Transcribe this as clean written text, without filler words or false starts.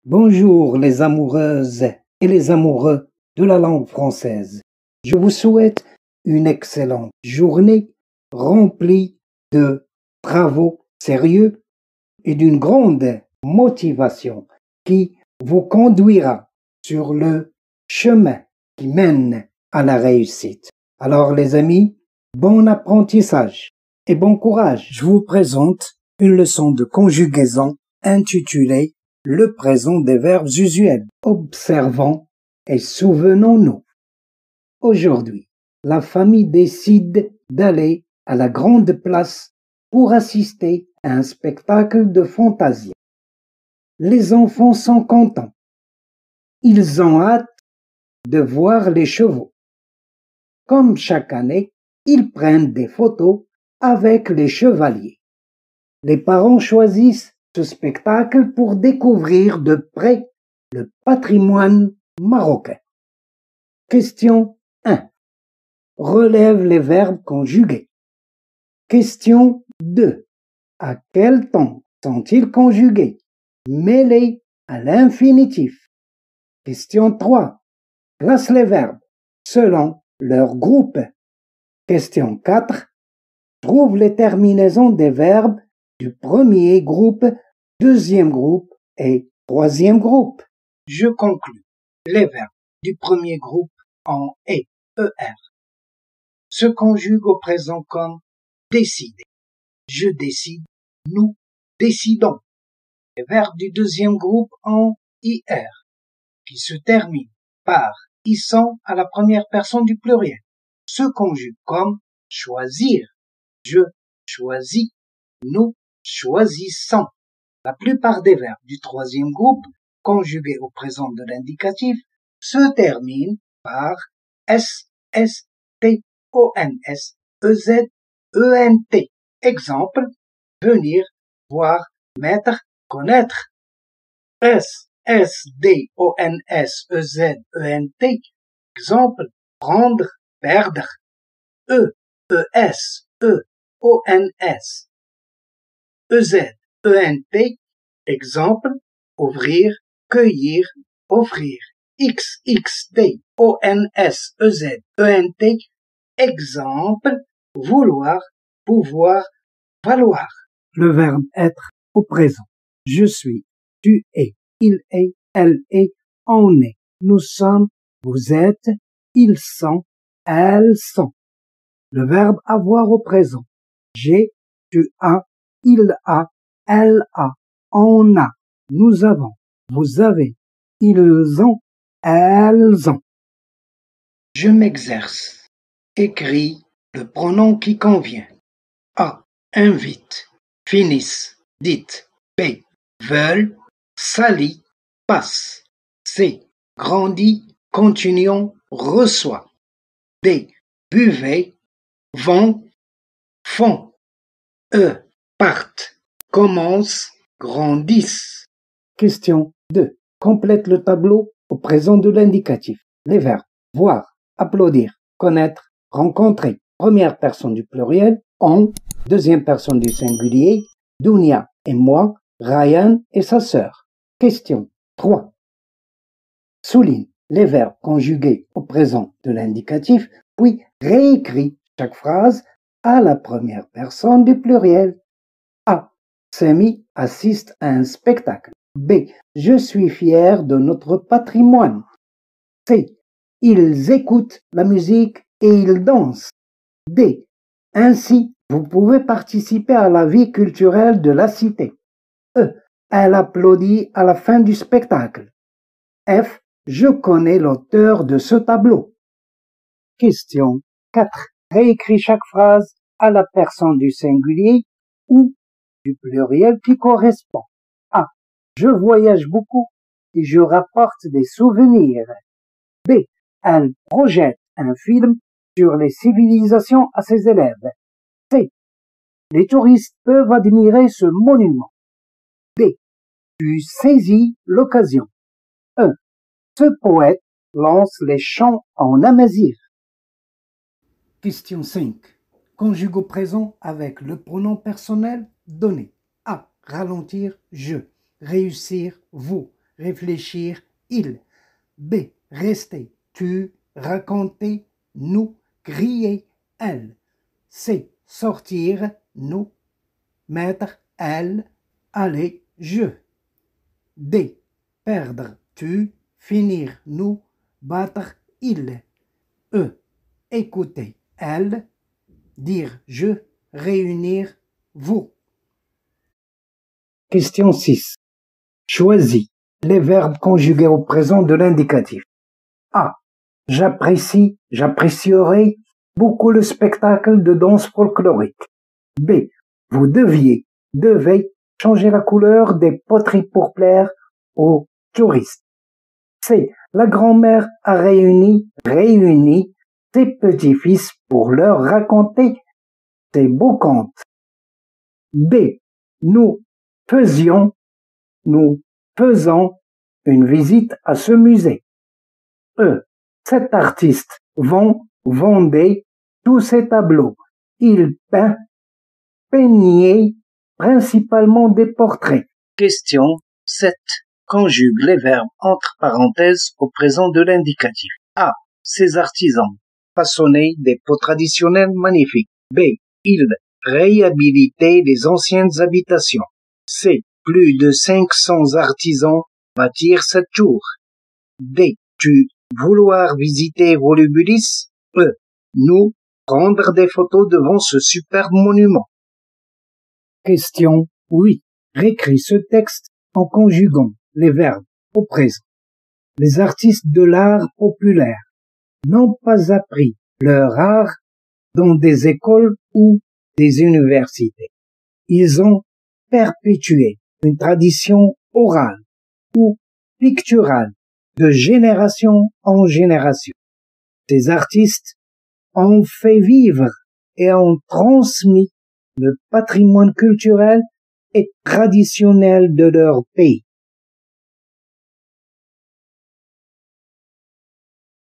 Bonjour les amoureuses et les amoureux de la langue française. Je vous souhaite une excellente journée remplie de travaux sérieux et d'une grande motivation qui vous conduira sur le chemin qui mène à la réussite. Alors les amis, bon apprentissage et bon courage. Je vous présente une leçon de conjugaison intitulée Le présent des verbes usuels. Observons et souvenons-nous. Aujourd'hui, la famille décide d'aller à la grande place pour assister à un spectacle de fantasia. Les enfants sont contents. Ils ont hâte de voir les chevaux. Comme chaque année, ils prennent des photos avec les chevaliers. Les parents choisissent ce spectacle pour découvrir de près le patrimoine marocain. Question 1. Relève les verbes conjugués. Question 2. À quel temps sont-ils conjugués? Mêlés à l'infinitif. Question 3. Classe les verbes selon leur groupe. Question 4. Trouve les terminaisons des verbes du premier groupe, deuxième groupe et troisième groupe. Je conclus. Les verbes du premier groupe en ER se conjuguent au présent comme décider. Je décide, nous décidons. Les verbes du deuxième groupe en IR qui se terminent par issant à la première personne du pluriel se conjuguent comme choisir. Je choisis, nous choisissons. La plupart des verbes du troisième groupe, conjugués au présent de l'indicatif, se terminent par S, S, T, O, N, S, E, Z, E, N, T. Exemple, venir, voir, mettre, connaître. S, S, D, O, N, S, E, Z, E, N, T. Exemple, prendre, perdre. E, E, S, E, O, N, S. EZ, ENT, exemple, ouvrir, cueillir, offrir. XXT, ONS, EZ, ENT, exemple, vouloir, pouvoir, valoir. Le verbe être au présent. Je suis, tu es, il est, elle est, on est, nous sommes, vous êtes, ils sont, elles sont. Le verbe avoir au présent. J'ai, tu as, il a, elle a, on a, nous avons, vous avez, ils ont, elles ont. Je m'exerce. Écris le pronom qui convient. A. Invite. Finisse. Dites. B. Veulent. Salit. Passe. C. Grandit. Continuons. Reçoit. D. Buvez. Vont. Font. E. Partent, commencent, grandissent. Question 2. Complète le tableau au présent de l'indicatif. Les verbes voir, applaudir, connaître, rencontrer. Première personne du pluriel, on, deuxième personne du singulier, Dounia et moi, Ryan et sa sœur. Question 3. Souligne les verbes conjugués au présent de l'indicatif, puis réécrit chaque phrase à la première personne du pluriel. A. Samy assiste à un spectacle. B. Je suis fier de notre patrimoine. C. Ils écoutent la musique et ils dansent. D. Ainsi, vous pouvez participer à la vie culturelle de la cité. E. Elle applaudit à la fin du spectacle. F. Je connais l'auteur de ce tableau. Question 4. Réécris chaque phrase à la personne du singulier ou du pluriel qui correspond. A. Je voyage beaucoup et je rapporte des souvenirs. B. Elle projette un film sur les civilisations à ses élèves. C. Les touristes peuvent admirer ce monument. D. Tu saisis l'occasion. E. Ce poète lance les chants en amazigh. Question 5. Conjugue au présent avec le pronom personnel donné. A. Ralentir, je. Réussir, vous. réfléchir, il. B. Rester, tu, raconter, nous, crier, elle. C. Sortir, nous, mettre, elle, aller, je. D. Perdre, tu, finir, nous, battre, il. E. Écouter, elle, dire je, réunir, vous. Question 6. Choisis les verbes conjugués au présent de l'indicatif. A. J'apprécie, j'apprécierai beaucoup le spectacle de danse folklorique. B. Vous devez changer la couleur des poteries pour plaire aux touristes. C. La grand-mère a réuni ses petits-fils pour leur raconter ses beaux contes. B. Nous faisons une visite à ce musée. E. Cet artiste vendait tous ses tableaux. Il peignait principalement des portraits. Question 7. Conjugue les verbes entre parenthèses au présent de l'indicatif. A. Ces artisans façonnaient des pots traditionnels magnifiques. B. Ils réhabilitaient les anciennes habitations. C. Plus de 500 artisans bâtirent cette tour. D. Tu vouloir visiter Volubilis? E. Nous prendre des photos devant ce superbe monument. Question 8. Récris ce texte en conjuguant les verbes au présent. Les artistes de l'art populaire n'ont pas appris leur art dans des écoles ou des universités. Ils ont perpétué une tradition orale ou picturale de génération en génération. Ces artistes ont fait vivre et ont transmis le patrimoine culturel et traditionnel de leur pays.